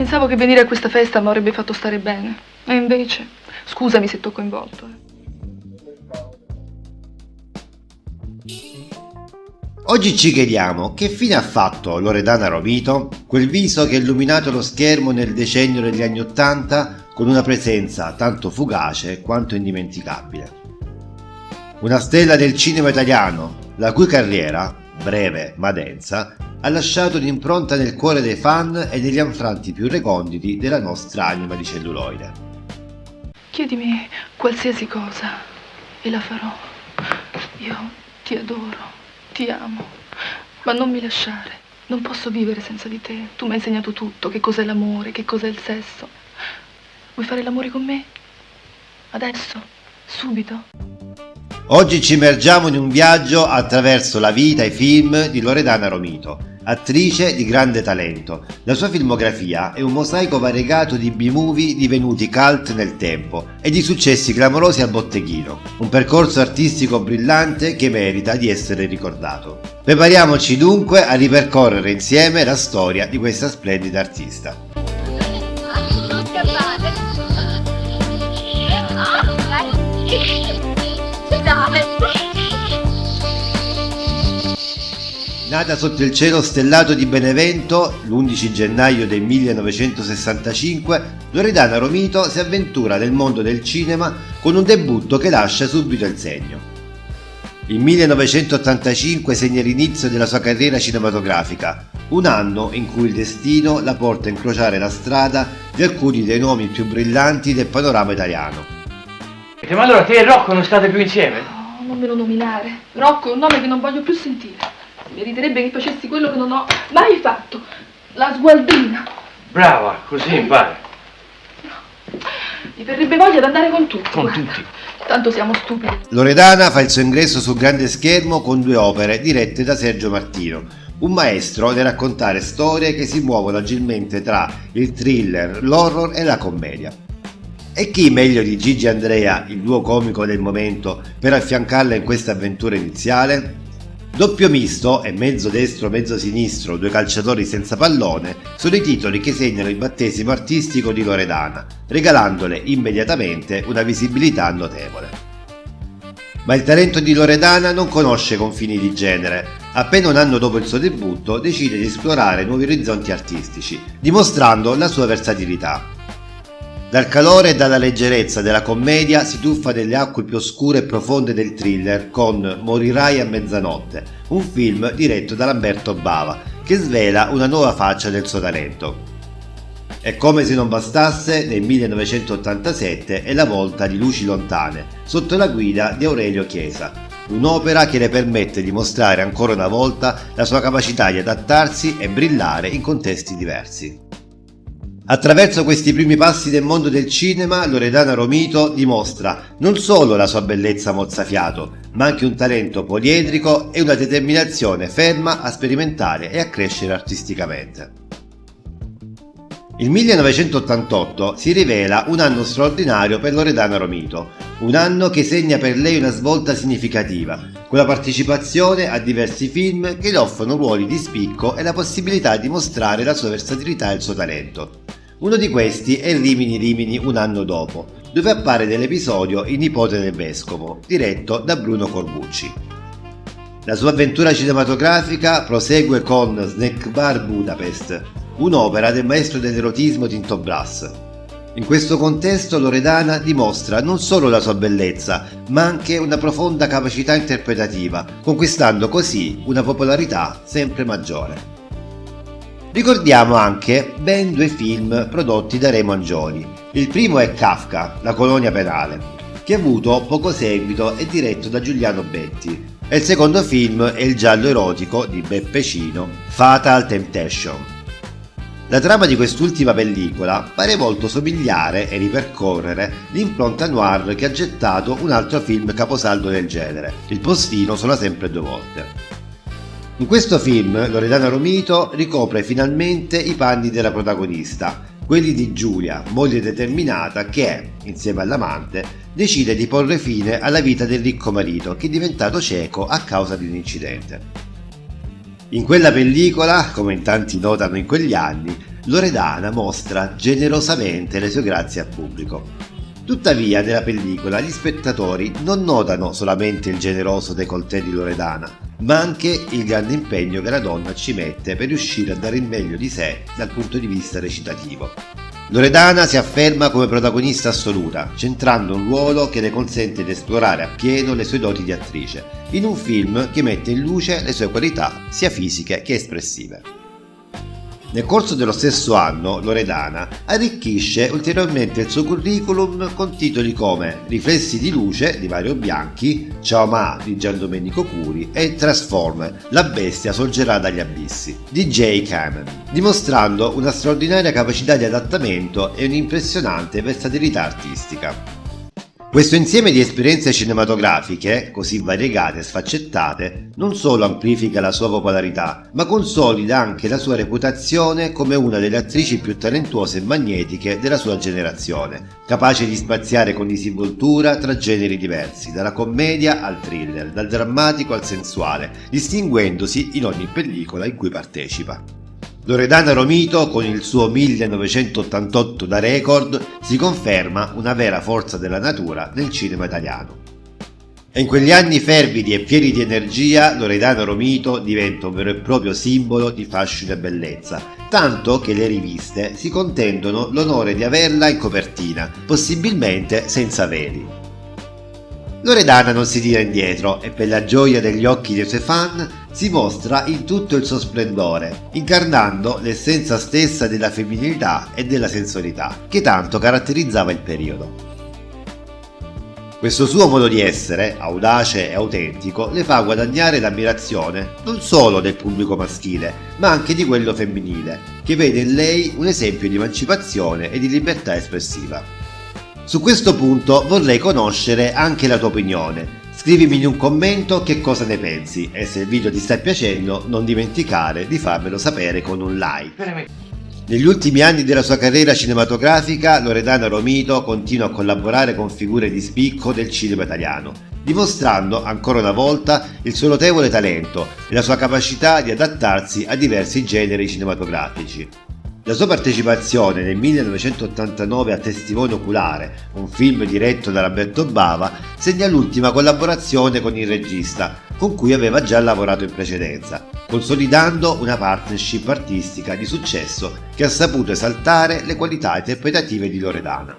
Pensavo che venire a questa festa mi avrebbe fatto stare bene. E invece, scusami se t'ho coinvolto. Oggi ci chiediamo che fine ha fatto Loredana Romito, quel viso che ha illuminato lo schermo nel decennio degli anni '80 con una presenza tanto fugace quanto indimenticabile. Una stella del cinema italiano, la cui carriera, breve ma densa, ha lasciato un'impronta nel cuore dei fan e negli anfratti più reconditi della nostra anima di celluloide. Chiedimi qualsiasi cosa e la farò. Io ti adoro, ti amo, ma non mi lasciare. Non posso vivere senza di te. Tu mi hai insegnato tutto, che cos'è l'amore, che cos'è il sesso. Vuoi fare l'amore con me? Adesso? Subito? Oggi ci immergiamo in un viaggio attraverso la vita e i film di Loredana Romito, attrice di grande talento. La sua filmografia è un mosaico variegato di B-movie divenuti cult nel tempo e di successi clamorosi al botteghino, un percorso artistico brillante che merita di essere ricordato. Prepariamoci dunque a ripercorrere insieme la storia di questa splendida artista. Nata sotto il cielo stellato di Benevento l'11 gennaio del 1965, Loredana Romito si avventura nel mondo del cinema con un debutto che lascia subito il segno. Il 1985 segna l'inizio della sua carriera cinematografica, un anno in cui il destino la porta a incrociare la strada di alcuni dei nomi più brillanti del panorama italiano. Ma allora te e Rocco non state più insieme? No, non me lo nominare. Rocco è un nome che non voglio più sentire. Meriterebbe che facessi quello che non ho mai fatto. La sgualdrina. Brava, così impari. Mi verrebbe voglia di andare con tutti. Con guarda. tutti. Tanto siamo stupidi. Loredana fa il suo ingresso sul grande schermo con 2 opere dirette da Sergio Martino, un maestro nel raccontare storie che si muovono agilmente tra il thriller, l'horror e la commedia. E chi meglio di Gigi Andrea, il duo comico del momento, per affiancarla in questa avventura iniziale? Doppio misto e mezzo destro mezzo sinistro, 2 calciatori senza pallone, sono i titoli che segnano il battesimo artistico di Loredana, regalandole immediatamente una visibilità notevole. Ma il talento di Loredana non conosce confini di genere. Appena un anno dopo il suo debutto decide di esplorare nuovi orizzonti artistici, dimostrando la sua versatilità. Dal calore e dalla leggerezza della commedia si tuffa nelle acque più oscure e profonde del thriller con Morirai a mezzanotte, un film diretto da Lamberto Bava, che svela una nuova faccia del suo talento. E come se non bastasse, nel 1987 è la volta di Luci lontane, sotto la guida di Aurelio Chiesa, un'opera che le permette di mostrare ancora una volta la sua capacità di adattarsi e brillare in contesti diversi. Attraverso questi primi passi del mondo del cinema, Loredana Romito dimostra non solo la sua bellezza mozzafiato, ma anche un talento poliedrico e una determinazione ferma a sperimentare e a crescere artisticamente. Il 1988 si rivela un anno straordinario per Loredana Romito, un anno che segna per lei una svolta significativa, con la partecipazione a diversi film che le offrono ruoli di spicco e la possibilità di mostrare la sua versatilità e il suo talento. Uno di questi è Rimini Rimini un anno dopo, dove appare nell'episodio Il nipote del vescovo, diretto da Bruno Corbucci. La sua avventura cinematografica prosegue con Snack Bar Budapest, un'opera del maestro dell'erotismo Tinto Brass. In questo contesto Loredana dimostra non solo la sua bellezza, ma anche una profonda capacità interpretativa, conquistando così una popolarità sempre maggiore. Ricordiamo anche ben 2 film prodotti da Remo Angioli. Il primo è Kafka, la colonia penale, che ha avuto poco seguito e diretto da Giuliano Betti, e il secondo film è il giallo erotico di Beppe Cino, Fatal Temptation. La trama di quest'ultima pellicola pare molto somigliare e ripercorrere l'impronta noir che ha gettato un altro film caposaldo del genere, Il postino suona sempre 2 volte. In questo film Loredana Romito ricopre finalmente i panni della protagonista, quelli di Giulia, moglie determinata che, insieme all'amante, decide di porre fine alla vita del ricco marito che è diventato cieco a causa di un incidente. In quella pellicola, come in tanti notano in quegli anni, Loredana mostra generosamente le sue grazie al pubblico. Tuttavia, nella pellicola gli spettatori non notano solamente il generoso décolleté di Loredana, ma anche il grande impegno che la donna ci mette per riuscire a dare il meglio di sé dal punto di vista recitativo. Loredana si afferma come protagonista assoluta, centrando un ruolo che le consente di esplorare appieno le sue doti di attrice, in un film che mette in luce le sue qualità sia fisiche che espressive. Nel corso dello stesso anno, Loredana arricchisce ulteriormente il suo curriculum con titoli come Riflessi di luce di Mario Bianchi, Ciao Ma di Gian Domenico Curi e Transformer, la bestia sorgerà dagli abissi di J. Kamen, dimostrando una straordinaria capacità di adattamento e un'impressionante versatilità artistica. Questo insieme di esperienze cinematografiche, così variegate e sfaccettate, non solo amplifica la sua popolarità, ma consolida anche la sua reputazione come una delle attrici più talentuose e magnetiche della sua generazione, capace di spaziare con disinvoltura tra generi diversi, dalla commedia al thriller, dal drammatico al sensuale, distinguendosi in ogni pellicola in cui partecipa. Loredana Romito, con il suo 1988 da record, si conferma una vera forza della natura nel cinema italiano. E in quegli anni fervidi e pieni di energia, Loredana Romito diventa un vero e proprio simbolo di fascino e bellezza, tanto che le riviste si contendono l'onore di averla in copertina, possibilmente senza veli. Loredana non si tira indietro e per la gioia degli occhi dei suoi fan si mostra in tutto il suo splendore, incarnando l'essenza stessa della femminilità e della sensualità che tanto caratterizzava il periodo. Questo suo modo di essere, audace e autentico, le fa guadagnare l'ammirazione non solo del pubblico maschile, ma anche di quello femminile, che vede in lei un esempio di emancipazione e di libertà espressiva. Su questo punto vorrei conoscere anche la tua opinione. Scrivimi in un commento che cosa ne pensi e se il video ti sta piacendo non dimenticare di farmelo sapere con un like. Negli ultimi anni della sua carriera cinematografica, Loredana Romito continua a collaborare con figure di spicco del cinema italiano, dimostrando ancora una volta il suo notevole talento e la sua capacità di adattarsi a diversi generi cinematografici. La sua partecipazione nel 1989 a Testimone oculare, un film diretto da Roberto Bava, segna l'ultima collaborazione con il regista, con cui aveva già lavorato in precedenza, consolidando una partnership artistica di successo che ha saputo esaltare le qualità interpretative di Loredana.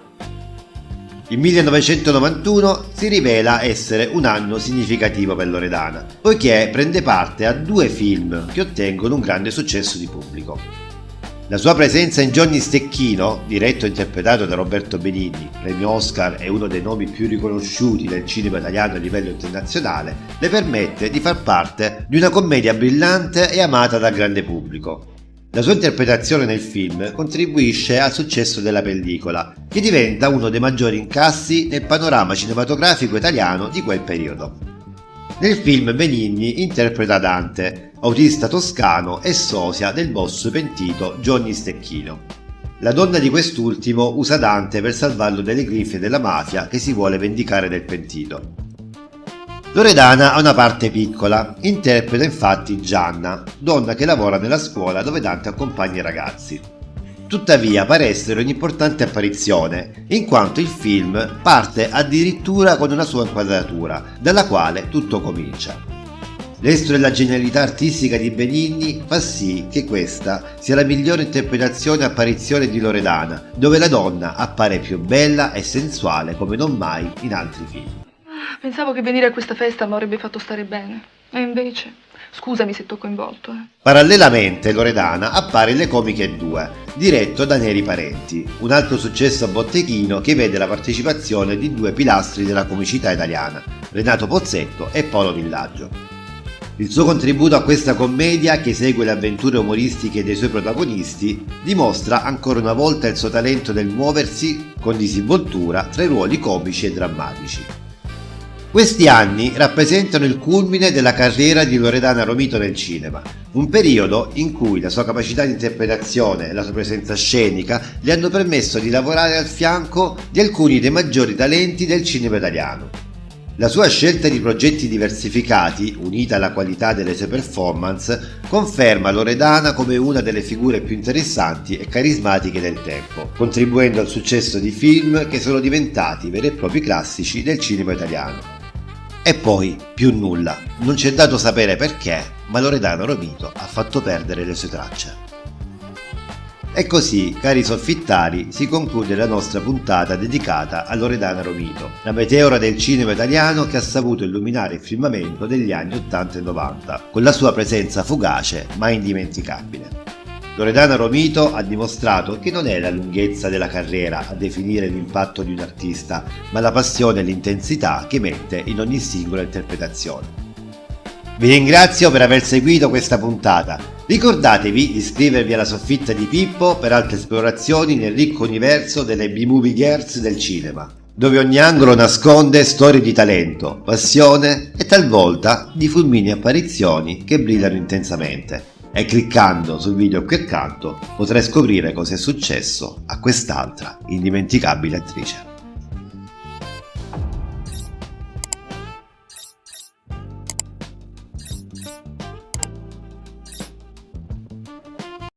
Il 1991 si rivela essere un anno significativo per Loredana, poiché prende parte a 2 film che ottengono un grande successo di pubblico. La sua presenza in Johnny Stecchino, diretto e interpretato da Roberto Benigni, premio Oscar e uno dei nomi più riconosciuti del cinema italiano a livello internazionale, le permette di far parte di una commedia brillante e amata dal grande pubblico. La sua interpretazione nel film contribuisce al successo della pellicola, che diventa uno dei maggiori incassi nel panorama cinematografico italiano di quel periodo. Nel film Benigni interpreta Dante, autista toscano e sosia del boss pentito Johnny Stecchino. La donna di quest'ultimo usa Dante per salvarlo dalle grinfie della mafia che si vuole vendicare del pentito. Loredana ha una parte piccola, interpreta infatti Gianna, donna che lavora nella scuola dove Dante accompagna i ragazzi. Tuttavia pare essere un'importante apparizione, in quanto il film parte addirittura con una sua inquadratura, dalla quale tutto comincia. L'estro e la genialità artistica di Benigni fa sì che questa sia la migliore interpretazione e apparizione di Loredana, dove la donna appare più bella e sensuale come non mai in altri film. Pensavo che venire a questa festa mi avrebbe fatto stare bene, e invece... Scusami se t'ho coinvolto. Parallelamente Loredana appare in Le Comiche 2, diretto da Neri Parenti, un altro successo a botteghino che vede la partecipazione di 2 pilastri della comicità italiana, Renato Pozzetto e Paolo Villaggio. Il suo contributo a questa commedia, che segue le avventure umoristiche dei suoi protagonisti, dimostra ancora una volta il suo talento nel muoversi con disinvoltura tra i ruoli comici e drammatici. Questi anni rappresentano il culmine della carriera di Loredana Romito nel cinema, un periodo in cui la sua capacità di interpretazione e la sua presenza scenica le hanno permesso di lavorare al fianco di alcuni dei maggiori talenti del cinema italiano. La sua scelta di progetti diversificati, unita alla qualità delle sue performance, conferma Loredana come una delle figure più interessanti e carismatiche del tempo, contribuendo al successo di film che sono diventati veri e propri classici del cinema italiano. E poi, più nulla, non ci è dato sapere perché, ma Loredana Romito ha fatto perdere le sue tracce. E così, cari soffittari, si conclude la nostra puntata dedicata a Loredana Romito, la meteora del cinema italiano che ha saputo illuminare il firmamento degli anni 80 e 90, con la sua presenza fugace ma indimenticabile. Loredana Romito ha dimostrato che non è la lunghezza della carriera a definire l'impatto di un artista, ma la passione e l'intensità che mette in ogni singola interpretazione. Vi ringrazio per aver seguito questa puntata. Ricordatevi di iscrivervi alla soffitta di Pippo per altre esplorazioni nel ricco universo delle B-Movie Girls del cinema, dove ogni angolo nasconde storie di talento, passione e talvolta di fulmini apparizioni che brillano intensamente. E cliccando sul video qui accanto potrai scoprire cosa è successo a quest'altra indimenticabile attrice.